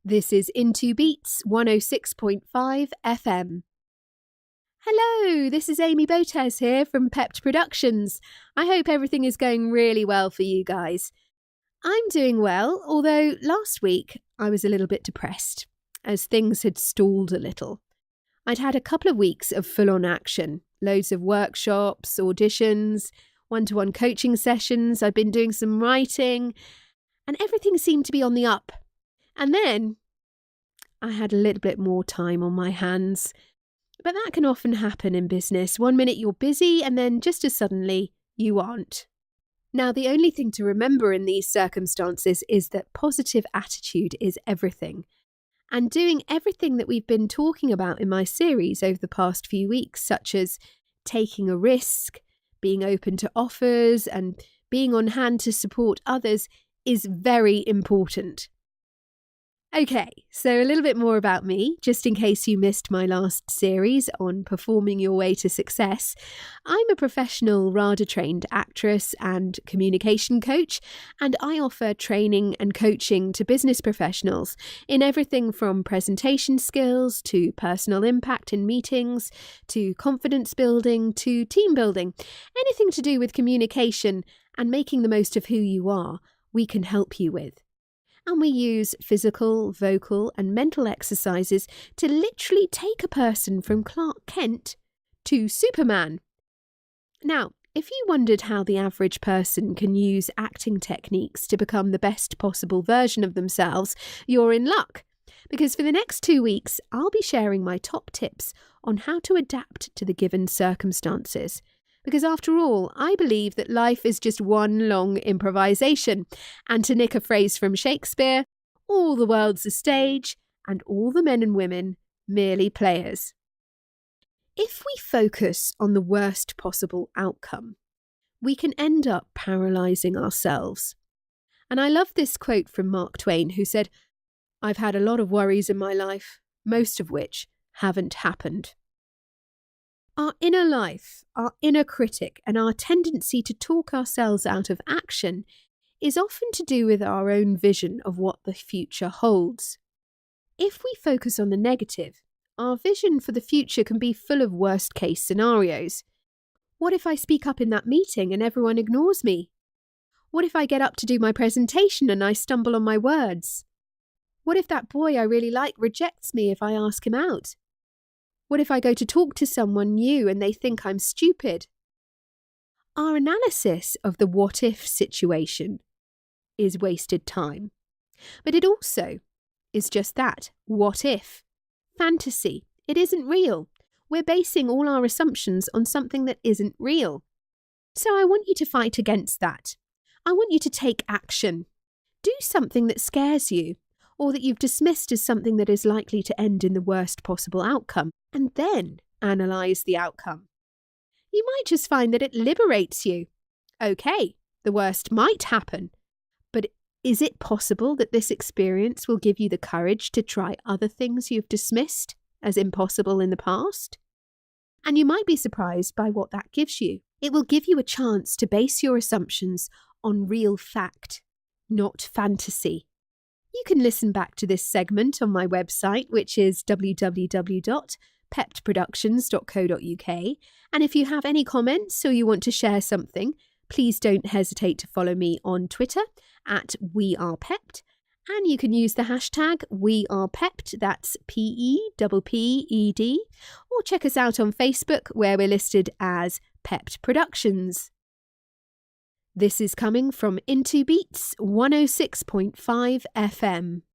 This is Into Beats 106.5 FM. Hello, this is Amy Botes here from PEPPED Productions. I hope everything is going really well for you guys. I'm doing well, although last week I was a little bit depressed, as things had stalled a little. I'd had a couple of weeks of full-on action, loads of workshops, auditions, one-to-one coaching sessions, I'd been doing some writing, and everything seemed to be on the up. And then I had a little bit more time on my hands. But that can often happen in business. 1 minute you're busy and then just as suddenly you aren't. Now, the only thing to remember in these circumstances is that positive attitude is everything. And doing everything that we've been talking about in my series over the past few weeks, such as taking a risk, being open to offers, and being on hand to support others, is very important. Okay, so a little bit more about me, just in case you missed my last series on performing your way to success. I'm a professional RADA-trained actress and communication coach, and I offer training and coaching to business professionals in everything from presentation skills to personal impact in meetings, to confidence building, to team building. Anything to do with communication and making the most of who you are, we can help you with. And we use physical, vocal and mental exercises to literally take a person from Clark Kent to Superman. Now, if you wondered how the average person can use acting techniques to become the best possible version of themselves, you're in luck. Because for the next 2 weeks, I'll be sharing my top tips on how to adapt to the given circumstances. Because after all, I believe that life is just one long improvisation. And to nick a phrase from Shakespeare, all the world's a stage and all the men and women merely players. If we focus on the worst possible outcome, we can end up paralysing ourselves. And I love this quote from Mark Twain, who said, "I've had a lot of worries in my life, most of which haven't happened." Our inner life, our inner critic, and our tendency to talk ourselves out of action is often to do with our own vision of what the future holds. If we focus on the negative, our vision for the future can be full of worst-case scenarios. What if I speak up in that meeting and everyone ignores me? What if I get up to do my presentation and I stumble on my words? What if that boy I really like rejects me if I ask him out? What if I go to talk to someone new and they think I'm stupid? Our analysis of the what-if situation is wasted time. But it also is just that, what if? Fantasy. It isn't real. We're basing all our assumptions on something that isn't real. So I want you to fight against that. I want you to take action. Do something that scares you, or that you've dismissed as something that is likely to end in the worst possible outcome, and then analyse the outcome. You might just find that it liberates you. Okay, the worst might happen, but is it possible that this experience will give you the courage to try other things you've dismissed as impossible in the past? And you might be surprised by what that gives you. It will give you a chance to base your assumptions on real fact, not fantasy. You can listen back to this segment on my website, which is www.peppedproductions.co.uk. And if you have any comments or you want to share something, please don't hesitate to follow me on Twitter at WeArePepped. And you can use the hashtag WeArePepped, that's PEPPED, or check us out on Facebook where we're listed as PEPPED Productions. This is coming from Into Beats 106.5 FM.